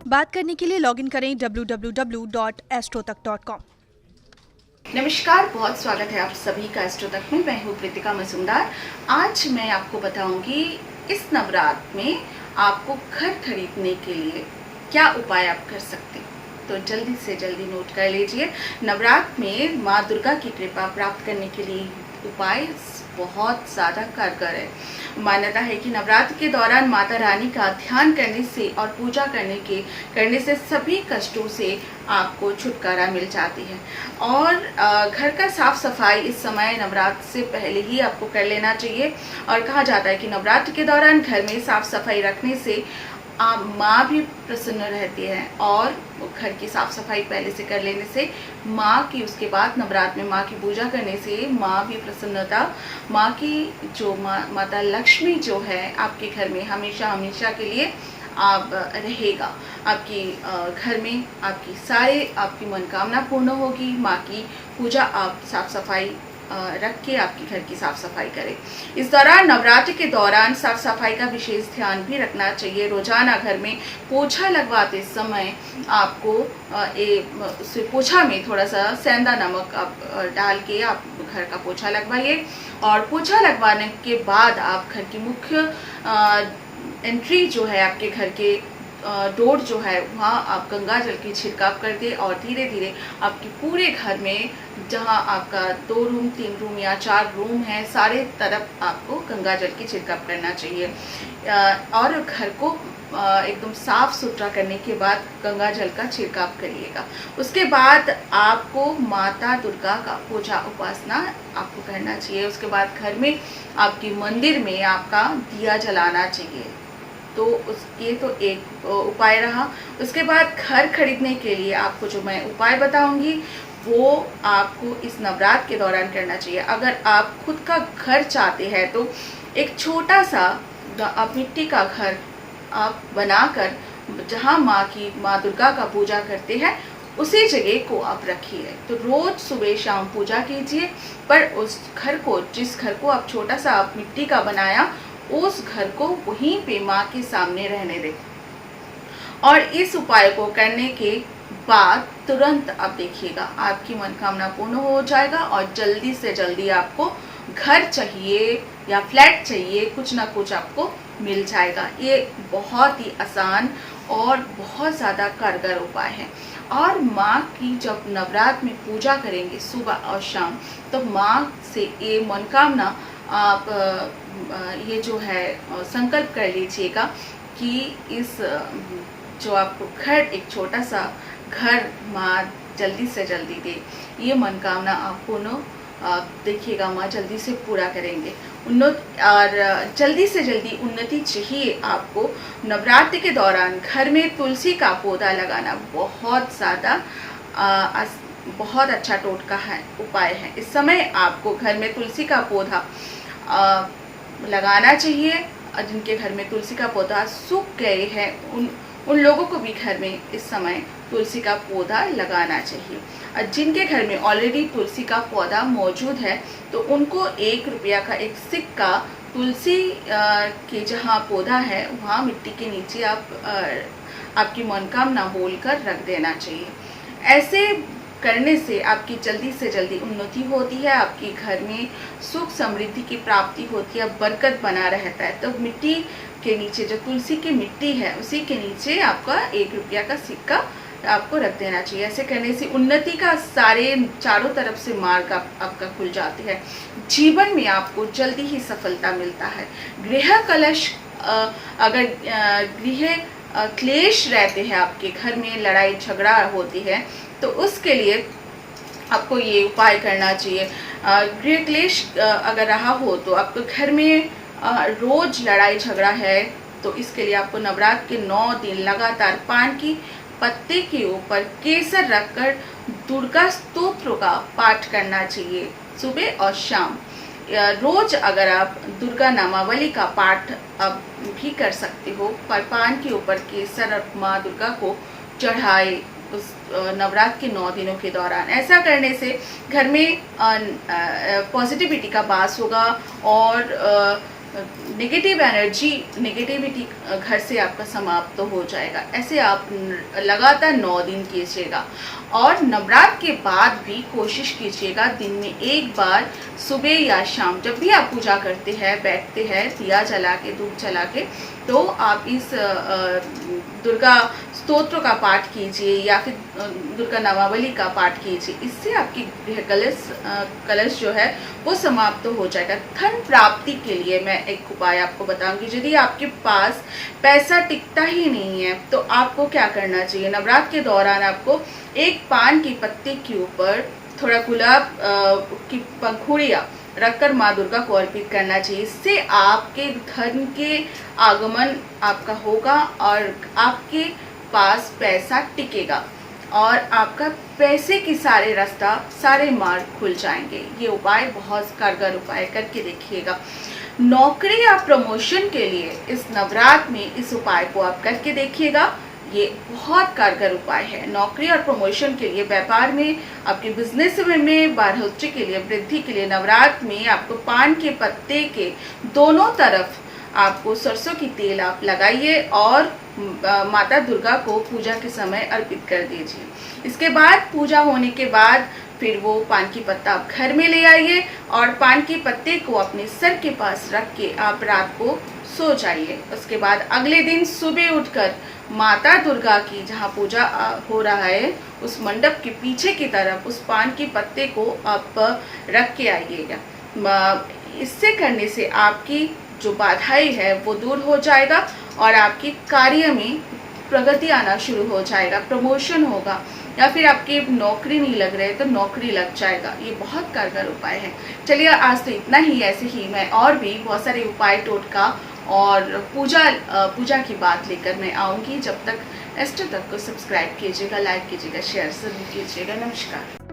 बात करने के लिए लॉगिन करें www.astrotak.com। नमस्कार, बहुत स्वागत है आप सभी का एस्ट्रो तक में। मैं हूँ प्रीतिका मजूमदार। आज मैं आपको बताऊंगी इस नवरात्र में आपको घर खरीदने के लिए क्या उपाय आप कर सकते हैं। तो जल्दी से जल्दी नोट कर लीजिए। नवरात्र में माँ दुर्गा की कृपा प्राप्त करने के लिए उपाय बहुत ज़्यादा कारगर है। मान्यता है कि नवरात्र के दौरान माता रानी का ध्यान करने से और पूजा करने से सभी कष्टों से आपको छुटकारा मिल जाती है। और घर का साफ सफाई इस समय नवरात्र से पहले ही आपको कर लेना चाहिए। और कहा जाता है कि नवरात्र के दौरान घर में साफ सफाई रखने से माँ भी प्रसन्न रहती है और घर की साफ सफाई पहले से कर लेने से माँ की, उसके बाद नवरात्र में माँ की पूजा करने से माँ भी प्रसन्नता, माँ की जो माता लक्ष्मी जो है आपके घर में हमेशा हमेशा के लिए आप रहेगा। आपकी घर में आपकी मनोकामना पूर्ण होगी। माँ की पूजा आप साफ सफाई रख के आपकी घर की साफ सफाई करें। इस दौरान नवरात्र के दौरान साफ सफाई का विशेष ध्यान भी रखना चाहिए। रोजाना घर में पोछा लगवाते समय आपको पोछा में थोड़ा सा सेंधा नमक आप डाल के आप घर का पोछा लगवाइए। और पोछा लगवाने के बाद आप घर की मुख्य एंट्री जो है आपके घर के डोर जो है वहाँ आप गंगा जल की छिड़काव कर दे और धीरे धीरे आपके पूरे घर में जहाँ आपका 2 रूम 3 रूम या 4 रूम है सारे तरफ आपको गंगा जल की छिड़काव करना चाहिए। और घर को एकदम साफ सुथरा करने के बाद गंगा जल का छिड़काव करिएगा। उसके बाद आपको माता दुर्गा का पूजा उपासना आपको करना चाहिए। उसके बाद घर में आपकी मंदिर में आपका दिया जलाना चाहिए। तो ये तो एक उपाय रहा। उसके बाद घर खरीदने के लिए आपको जो मैं उपाय बताऊंगी वो आपको इस नवरात्र के दौरान करना चाहिए। अगर आप खुद का घर चाहते हैं तो एक छोटा सा आप मिट्टी का घर आप बनाकर जहाँ माँ दुर्गा का पूजा करते हैं उसी जगह को आप रखिए। तो रोज सुबह शाम पूजा कीजिए, पर उस घर को, जिस घर को आप छोटा सा आप मिट्टी का बनाया, उस घर को वहीं पे माँ के सामने रहने दें। और इस उपाय को करने के बाद तुरंत आप देखिएगा आपकी मनोकामना पूर्ण हो जाएगा और जल्दी से जल्दी आपको घर चाहिए या फ्लैट चाहिए, कुछ ना कुछ आपको मिल जाएगा। ये बहुत ही आसान और बहुत ज़्यादा कारगर उपाय है। और माँ की जब नवरात्र में पूजा करेंगे सुबह और शाम, तो माँ से ये मनोकामना आप ये जो है संकल्प कर लीजिएगा कि इस जो आपको घर, एक छोटा सा घर माँ जल्दी से जल्दी दे। ये मनोकामना आपको देखिएगा माँ जल्दी से पूरा करेंगे। और जल्दी से जल्दी उन्नति चाहिए आपको। नवरात्रि के दौरान घर में तुलसी का पौधा लगाना बहुत अच्छा टोटका है, उपाय है। इस समय आपको घर में तुलसी का पौधा लगाना चाहिए। जिनके घर में तुलसी का पौधा सूख गए हैं उन लोगों को भी घर में इस समय तुलसी का पौधा लगाना चाहिए। और जिनके घर में ऑलरेडी तुलसी का पौधा मौजूद है तो उनको 1 रुपया का एक सिक्का तुलसी के जहाँ पौधा है वहाँ मिट्टी के नीचे आपकी मनोकामना बोलकर रख देना चाहिए। ऐसे करने से आपकी जल्दी से जल्दी उन्नति होती है, आपके घर में सुख समृद्धि की प्राप्ति होती है, बरकत बना रहता है। तो मिट्टी के नीचे जो तुलसी की मिट्टी है उसी के नीचे आपका 1 रुपया का सिक्का आपको रख देना चाहिए। ऐसे करने से उन्नति का चारों तरफ से मार्ग आपका खुल जाती है। जीवन में आपको जल्दी ही सफलता मिलता है। गृह कलश, अगर गृह क्लेश रहते हैं आपके घर में, लड़ाई झगड़ा होती है, तो उसके लिए आपको ये उपाय करना चाहिए। गृह क्लेश अगर रहा हो तो आपको घर में रोज लड़ाई झगड़ा है तो इसके लिए आपको नवरात्र के 9 दिन लगातार पान की पत्ते के ऊपर केसर रखकर दुर्गा स्तोत्र का पाठ करना चाहिए सुबह और शाम। रोज अगर आप दुर्गा नामावली का पाठ अब भी कर सकते हो, पर पान के ऊपर केसर माँ दुर्गा को चढ़ाए उस नवरात्र के 9 दिनों के दौरान। ऐसा करने से घर में पॉजिटिविटी का वास होगा और नेगेटिव एनर्जी, नेगेटिविटी घर से आपका समाप्त तो हो जाएगा। ऐसे आप लगातार 9 दिन कीजिएगा और नवरात्र के बाद भी कोशिश कीजिएगा दिन में एक बार सुबह या शाम जब भी आप पूजा करते हैं, बैठते हैं, दिया जला के, धूप जला के, तो आप इस दुर्गा स्तोत्र का पाठ कीजिए या फिर दुर्गा नामावली का पाठ कीजिए। इससे आपकी गृह कलश जो है वो समाप्त तो हो जाएगा। धन प्राप्ति के लिए मैं एक उपाय आपको बताऊंगी। यदि आपके पास पैसा टिकता ही नहीं है तो आपको क्या करना चाहिए। नवरात्र के दौरान आपको एक पान की पत्ती के ऊपर थोड़ा गुलाब की पंखुड़ियाँ रखकर माँ दुर्गा को अर्पित करना चाहिए। इससे आपके धन के आगमन आपका होगा और आपके पास पैसा टिकेगा और आपका पैसे की सारे रास्ता, सारे मार्ग खुल जाएंगे। ये उपाय बहुत कारगर उपाय, करके देखिएगा। नौकरी या प्रमोशन के लिए इस नवरात्र में इस उपाय को आप करके देखिएगा। ये बहुत कारगर उपाय है। नौकरी और प्रमोशन के लिए, व्यापार में, आपके बिजनेस में बढ़ोतरी के लिए, वृद्धि के लिए नवरात्र में आपको पान के पत्ते के दोनों तरफ आपको सरसों की तेल आप लगाइए और माता दुर्गा को पूजा के समय अर्पित कर दीजिए। इसके बाद पूजा होने के बाद फिर वो पान की पत्ता आप घर में ले आइए और पान के पत्ते को अपने सर के पास रख के आप रात को सो जाइए। उसके बाद अगले दिन सुबह उठकर माता दुर्गा की जहाँ पूजा हो रहा है उस मंडप के पीछे की तरफ उस पान के पत्ते को आप रख के आइएगा। इससे करने से आपकी जो बाधाएं है वो दूर हो जाएगा और आपकी कार्य में प्रगति आना शुरू हो जाएगा, प्रमोशन होगा, या फिर आपकी नौकरी नहीं लग रही है तो नौकरी लग जाएगा। ये बहुत कारगर उपाय है। चलिए आज तो इतना ही। ऐसे ही मैं और भी बहुत सारे उपाय, टोटका और पूजा की बात लेकर मैं आऊँगी। जब तक एस्ट्रो तक को सब्सक्राइब कीजिएगा, लाइक कीजिएगा, शेयर जरूर कीजिएगा। नमस्कार।